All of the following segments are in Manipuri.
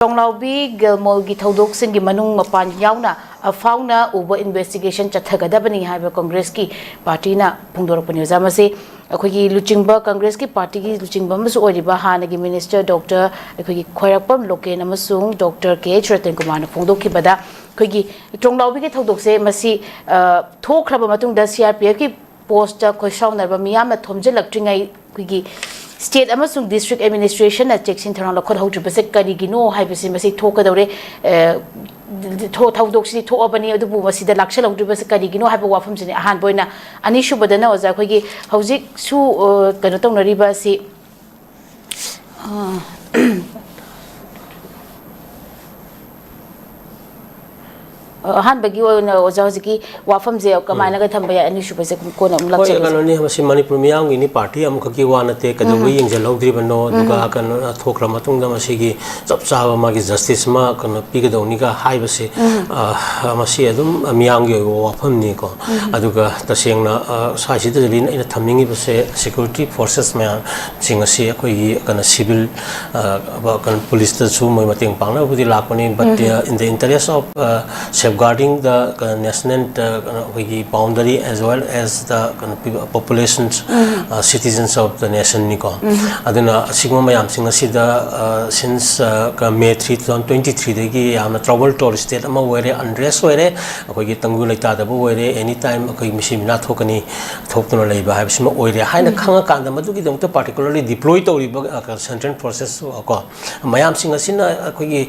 𝐍𝐄𝐖𝐒 𝐀𝐍𝐀𝐋𝐘𝐈𝐒 ꯊꯧꯗꯣꯛꯁꯤꯡꯒꯤ ꯃꯅꯨꯡ ꯃꯄꯥꯟ ꯌꯥꯎꯅ ꯑꯐꯥꯎꯅ ꯎꯕ ꯏꯟꯚꯦꯁꯇꯤꯒꯦꯁꯟ ꯆꯠꯊꯒꯗꯕꯅꯤ ꯍꯥꯏꯕ ꯀꯪꯒ꯭ꯔꯦꯁꯀꯤ ꯄꯥꯔꯇꯤꯅ ꯐꯣꯡꯗꯣꯔꯛꯄꯅꯤ ꯑꯣꯖꯥ ꯃꯁꯤ ꯑꯩꯈꯣꯏꯒꯤ ꯂꯨꯆꯤꯡꯕ ꯀꯪꯒ꯭ꯔꯦꯁꯀꯤ ꯄꯥꯔꯇꯤꯒꯤ ꯂꯨꯆꯤꯡꯕ ꯑꯃꯁꯨ ꯑꯣꯏꯔꯤꯕ ꯍꯥꯟꯅꯒꯤ ꯃꯤꯅꯤꯁꯇꯔ ꯗꯣꯛꯇꯔ ꯑꯩꯈꯣꯏꯒꯤ ꯈ꯭ꯋꯥꯏꯔꯥꯛꯄꯝ ꯂꯣꯀꯦꯟ ꯑꯃꯁꯨꯡ ꯗꯣꯛꯇꯔ ꯀꯦ.ꯍꯩꯆ ꯔꯇꯟꯀꯨꯃꯥꯔꯅ ꯐꯣꯡꯗꯣꯛꯈꯤꯕꯗ ꯑꯩꯈꯣꯏꯒꯤ ꯆꯣꯡꯂꯥꯎꯕꯤꯒꯤ ꯊꯧꯗꯣꯛꯁꯦ ꯃꯁꯤ ꯊꯣꯛꯈ꯭ꯔꯕ ꯃꯇꯨꯡꯗ ꯁꯤ.ꯑꯥꯔ.ꯄꯤ.ꯑꯦꯐꯀꯤ ꯄꯣꯁꯇ ꯈꯣꯏꯁꯥꯎꯅꯔꯕ ꯃꯤꯌꯥꯝꯅ ꯊꯣꯝꯖꯤꯜꯂꯛꯇ꯭ꯔꯤꯉꯩ ꯑꯩꯈꯣꯏꯒꯤ स्टेट डिस्ट्रिक्ट एडमिनिस्ट्रेशन चेक्सिन थौरांग लौखꯠꯍꯧꯗ꯭ꯔꯤꯕꯁꯦ ꯀꯔꯤꯒꯤꯅꯣ ꯍꯥꯏꯕꯁꯤ ꯃꯁꯤ ꯊꯣꯛꯀꯗꯧꯔꯦ ꯊꯧꯗꯣꯛꯁꯤꯗꯤ ꯊꯣꯛꯑꯕꯅꯤ ꯑꯗꯨꯕꯨ ꯃꯁꯤꯗ ꯂꯥꯛꯁꯜꯍꯧꯗ꯭ꯔꯤꯕꯁꯦ ꯀꯔꯤꯒꯤꯅꯣ ꯍꯥꯏꯕ ꯋꯥꯐꯝꯁꯤꯅꯤ ꯑꯍꯥꯟꯕ ꯑꯣꯏꯅ ꯑꯅꯤꯁꯨꯕꯗꯅ ꯑꯣꯖꯥ ꯑꯩꯈꯣꯏꯒꯤ ꯍꯧꯖꯤꯛꯁꯨ ꯀꯩꯅꯣ ꯇꯧꯅꯔꯤꯕ ꯑꯁꯤ ꯑꯍꯥꯟꯕꯒꯤ ꯑꯣꯏꯅ ꯑꯣꯖꯥ ꯍꯧꯖꯤꯛꯀꯤ ꯋꯥꯐꯝꯁꯦ ꯀꯃꯥꯏꯅꯒ ꯊꯝꯕ ꯌꯥꯏ ꯑꯅꯤꯁꯨꯕꯁꯦ ꯀꯣꯟꯅ ꯑꯃꯨꯛ ꯂꯥꯛꯆꯒꯦ ꯍꯣꯏ ꯀꯩꯅꯣꯅꯤ ꯃꯁꯤ ꯃꯅꯤꯄꯨꯔ ꯃꯤꯌꯥꯝꯒꯤꯅꯤ ꯄꯥꯔꯇꯤ ꯑꯃꯈꯛꯀꯤ ꯋꯥ ꯅꯠꯇꯦ ꯀꯩꯗꯧꯕꯩ ꯌꯦꯡꯁꯤꯜꯍꯧꯗ꯭ꯔꯤꯕꯅꯣ ꯑꯗꯨꯒ ꯀꯩꯅꯣ ꯊꯣꯛꯈ꯭ꯔ ꯃꯇꯨꯡꯗ ꯃꯁꯤꯒꯤ ꯆꯞ ꯆꯥꯕ ꯃꯥꯒꯤ ꯖꯁꯇꯤꯁ ꯑꯃ ꯀꯩꯅꯣ ꯄꯤꯒꯗꯧꯅꯤꯒ ꯍꯥꯏꯕꯁꯤ ꯃꯁꯤ ꯑꯗꯨꯝ ꯃꯤꯌꯥꯝꯒꯤ ꯑꯣꯏꯕ ꯋꯥꯐꯝꯅꯤꯀꯣ ꯑꯗꯨꯒ ꯇꯁꯦꯡꯅ ꯁ꯭ꯋꯥꯏꯁꯤꯗꯗꯤ ꯑꯩꯅ ꯊꯝꯅꯤꯡꯉꯤꯕꯁꯦ ꯁꯦꯀ꯭ꯌꯨꯔꯤꯇꯤ ꯐꯣꯔꯁꯦꯁ ꯃꯌꯥꯝꯁꯤꯡ ꯑꯁꯤ ꯑꯩꯈꯣꯏꯒꯤ ꯀꯩꯅꯣ ꯁꯤꯚꯤꯜ ꯀꯩꯅꯣ ꯄꯨꯂꯤꯁꯇꯁꯨ ꯃꯣꯏ ꯃꯇꯦꯡ ꯄꯥꯡꯅꯕꯕꯨꯗꯤ ꯂꯥꯛꯄꯅꯤ but in the interest of safeguarding the national boundary as well as the populations citizens of the nation niko aduna sigma mayam sing asida since May 3 2023 degi yamna trouble to state ama were unrest were akogi tangu leita da bo were anytime akoi misimna thokani thoktuna leiba habsima oire haina khanga kanda madugi dong particularly deploy to central forces ko mayam sing asina akogi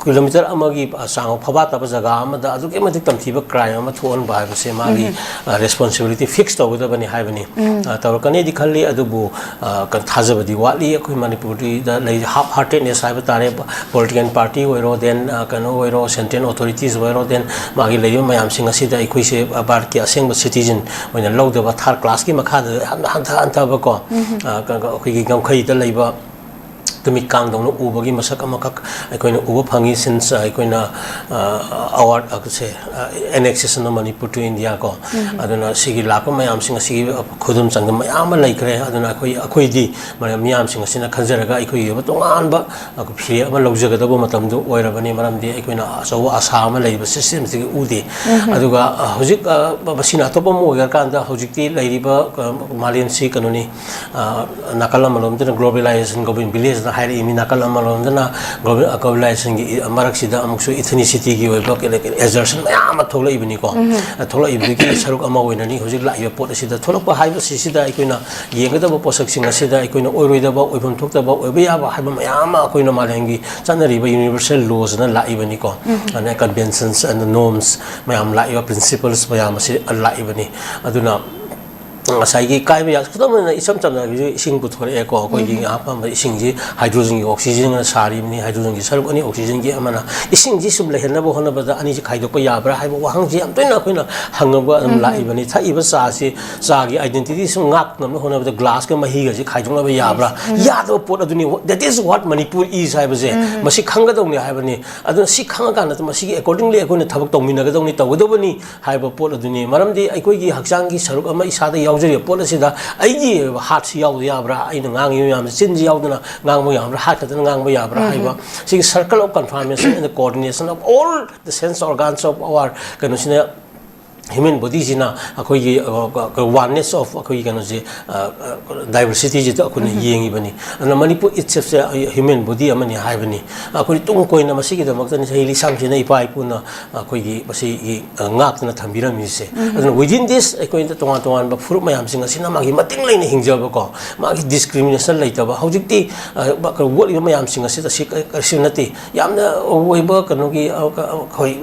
kilometer amagi sang phaba ta jaga amada aduke madik tamthiba crime ama thon ba habse magi responsibility fix tawdabani haibani tawrakani di khalli adubu kan thajabadi wali akoi manipuri da lei half heartedness haiba tare political party oiro then kano oiro central authorities oiro then magi leiyo mayam singa sida ikoi se bar ki asengba citizen oina lawdaba third class ki makha hanta ba ko akoi gi gamkhai da leiba tumi kang dong no ubagi masak amakak aikoina uba phangi since aikoina award akse annexation of Manipur to India ko aduna sigi lakpa mayam singa sigi khudum changam mayam laikre aduna akoi di mayam singa sina khanjaraga aikoi ba tongan ba phiri ama lawjaga da matam du oirabani maram di aikoina asaw asa ama laiba system sigi udi aduga hojik basina topa mo gar kanda hojik ti lairiba malian si kanoni nakala malom de globalization gobin village high imi nakal amalom dana globalization gi marak sida amuksu ethnicity gi oiba exertion mayam thola ibni ko thola ibni gi saruk ama oinani hojik la iba pot asida thola pa haiba sida ikoina yengada ba posak sing asida ikoina oiroida ba oibam thokta ba oiba ya ba haiba mayam akoina malengi chanari ba universal laws na la ibani ko ana conventions and norms mayam la iba principles mayam asi la ibani aduna saigi kai ba khudamna isam chamna ising puthore ko koi gi apa ising ji hydrogen gi oxygen na sari ni hydrogen gi saruk ani oxygen gi amana ising ji sum lehenna bo hona ba ani ji khaidok pa yabra hai ba wahang ji am toina koina hangaba am lai bani tha iba sa si sa gi identity sum ngak nam hona ba glass ka mahi ga ji khaidok na ba yabra ya do pot aduni that is what Manipur is hai ba je masi khanga dong ni hai bani adu si khanga ka na masi accordingly koina thabak tongmina ga dong ni tawdobani hai ba pot aduni maram di ai koi gi hakchang gi saruk ama isa da policy da aigi heart si yaw yabra aina ngang yam sin ji yawdana ngang mo yabra heart da ngang mo yabra haiba si circle of confirmation and the coordination of all the sense organs of our kanusina human body jina akoi oneness of akoi kanoji diversity ji to akoi yengi bani ana Manipur itself human body amani haibani akoi tung koina masi gi damak tani sei lisam jina ipai puna akoi gi masi ngak na thambiram mi se aduna within this akoi tongan ba furu mayam singa sina magi mating leina hingjaba ko magi discrimination laitaba hojikti wol mayam singa sita sinati yamna oiba kanogi khoi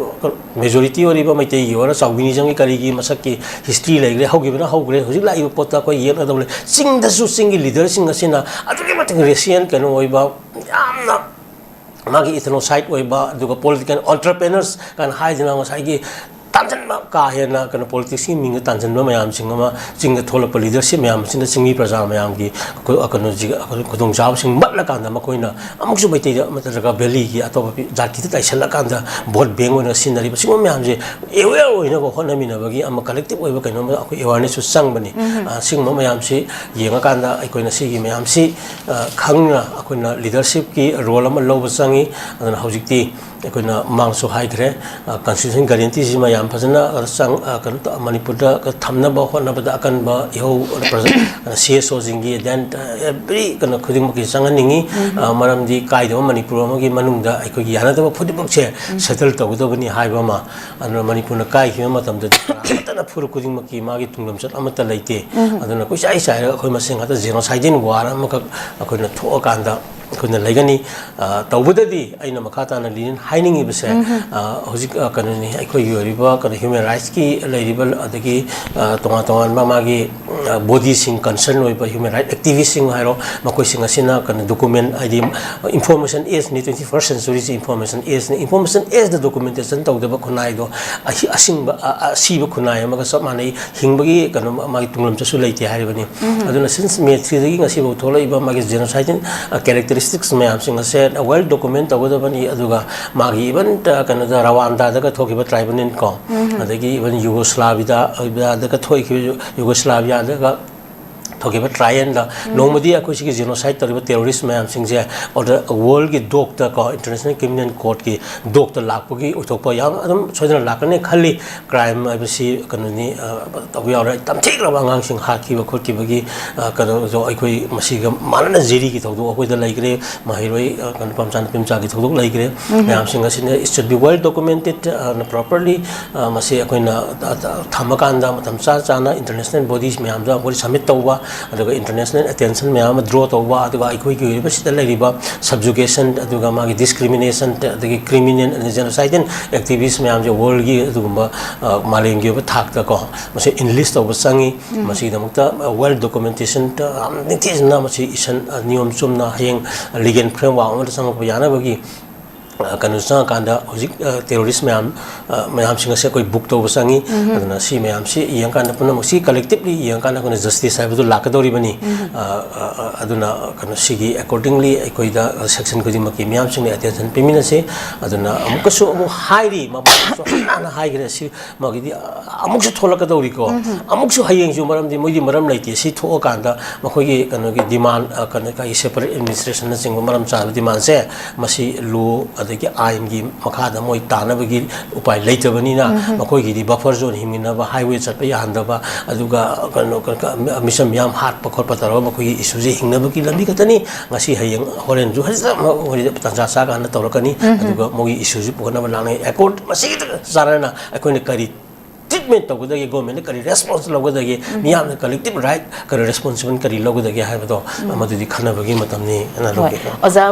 majority ori ba maitai gi ora chawini karigi masaki history legre hogibna hogre hojik la iba pota ko yena dole sing da su singi leader sing asina adugi mating resian kanu oiba yamna magi ethnocide oiba duga political entrepreneurs kan haidina masagi tanjan का हेना कन पॉलिटिक्स की मिंग तांजन मैम सिंग चिंग थोलप लीडरशिप मैम सिंह चिंगी प्रजा मैम की कनो खुदों चाव सिंग मटल कांद मकोइना अमुकसु बैठे मतरगा वैली की अतोप जाति तैसल कांद वोट बैंक ओइना सिनरी सिंग मैम से एवेयर ओइना को होनमिनबगी अम कलेक्टिव ओइबा कनो अवेयरनेस संगबनी सिंग मैम से येंगा कांद अकोइना सिगी मैम से खंगना अकोइना लीडरशिप की रोल अम लौब संगी अदना हौजिक्ति अकोइना मांगसु हाइग्रे कॉन्स्टिट्यूशन गारंटी जी मैम फजना संग कनो मणिपुर थमनब होनबदा अकनब इहो CSO जिंगी देन एवरी कनो खुदिंग की संगनिंगी मरमदी काइदो मणिपुर अमगी मनुंगदा अकोगी यानदब फुदिबक से सेटल तौगदबनी हाइबमा अदना मणिपुर काइ हिम मतम तना फुर खुदिंग की मागी तुंगम चत अमत लेते अदना कुसाइ साइ अखोय मसिंग हता जेनोसाइडिन वार अमक अखोयना थो कांदा अखोयना लेगनी तौबददी अइना मखाताना लिन हाइनिंग इबसे होजिक कननि अखोयगी ओरिबा कन ह्यूमन राइट्स की लेरिबल अदगी तोमा तोमा मागी बॉडी सिंग कंसर्न ओइबा ह्यूमन राइट एक्टिविस्ट सिंग हाइरो मकोय सिंग असिना कन डॉक्यूमेंट आइदि इंफॉर्मेशन एज नि 21st सेंचुरी से इंफॉर्मेशन एज द डॉक्यूमेंटेशन तौदबा खुनाइदो असिंग असीब खुनाइ अमगा सब मानै हिंबगी कन मागी तुंगलम चसु लेते हारिबनी अदुना सिंस मे 3 दगी ngasi bo थोलैबा मागी जेनोसाइड कैरेक्टरिस्टिक्स मैम सिंग से वेल डॉक्यूमेंट तौदबनी अदुगा मागी इवन कन रवांडा दगा थोकिबा ट्राइबल इन को अदगी इवन युगोस्लाविया दगा थोइखि युगोस्लाविया दगा थोकिबा ट्रायन दा नोमदी अखोसी की जेनोसाइड तरिबा टेररिस्ट मैम सिंग से और वर्ल्ड की डॉक्टर को इंटरनेशनल क्रिमिनल कोर्ट की डॉक्टर लापगी उथोपा याम अदम सोजन लाकने खाली क्राइम आबसी कननि तबु याव तमथिक रबा ngang सिंग हाकिबा खोकिबगी कनो जो अखोई मसिगा मानना जेरी की थौदो अखोइदा लैग्रे महिरोई कन पमचान पिमचा की थौदो लैग्रे मैम सिंग असिने it should be well documented properly मसे अखोइना थमकांदा मतम चाना इंटरनेशनल बॉडीज मैम दा अखोइ सबमिट तौबा अदुगा इंटरनेशनल अटेंशन मैम ड्रॉ तौबा अदुगा अखोइ की यूनिवर्सिटी लैरिबा सबजुगेशन अदुगा मागी डिस्क्रिमिनेशन अदुगी क्रिमिनल एंड जेनोसाइडन एक्टिविस्ट मैम जो वर्ल्ड की अदुगुंबा मालेंगी थाकता को मसे इनलिस्ट तौबा संगी मसी दमुक्ता वेल डॉक्यूमेंटेशन निथिजना मसी इसन नियम चुमना हयेंग लीगल फ्रेमवर्क अमदा संगप यानाबगी कनु कांदा होजिक टेररिस्ट मैम सिंग से कोई बुक तौब संगी अदना सी मैम से यंग कांदा पुनम सी कलेक्टिवली यंग कांदा कोन जस्टिस हाइबदु लाकदोरी बनी अदुना कनु सिगी अकॉर्डिंगली अकोइदा सेक्शन कोदि मकी मैम सिंग अटेंशन पिमिना से अदुना अमुकसु अमु हाइरी मबसु नाना हाइग्रे सी मगिदि अमुकसु थोलकदोरी को अमुकसु हयेंग जु मरमदि मोइदि मरम लैते सी थो कांदा मखोगी कनु की डिमांड कनु का सेपरेट एडमिनिस्ट्रेशन सिंग मरम चा डिमांड से मसी लो अदगी आइन की मखादा मोइ तानबगी उपाय लेतबनीना मखोगी बफर जोन हिमिनबा हाईवे चटप याहंदबा अदुगा कनो मिशन याम हाट पखोर पतरो मखोगी इशूजे हिंगनबगी लंबी खतनी ngasi hayeng horen ju hasa hori tanja sa ga na tawrakani aduga mogi issues pokona langai accord masi sarana akoina kari treatment tawgudagi government kari response lawgudagi miyam collective right kari responsibility kari lawgudagi haibado amadudi khanabagi matamni ana loge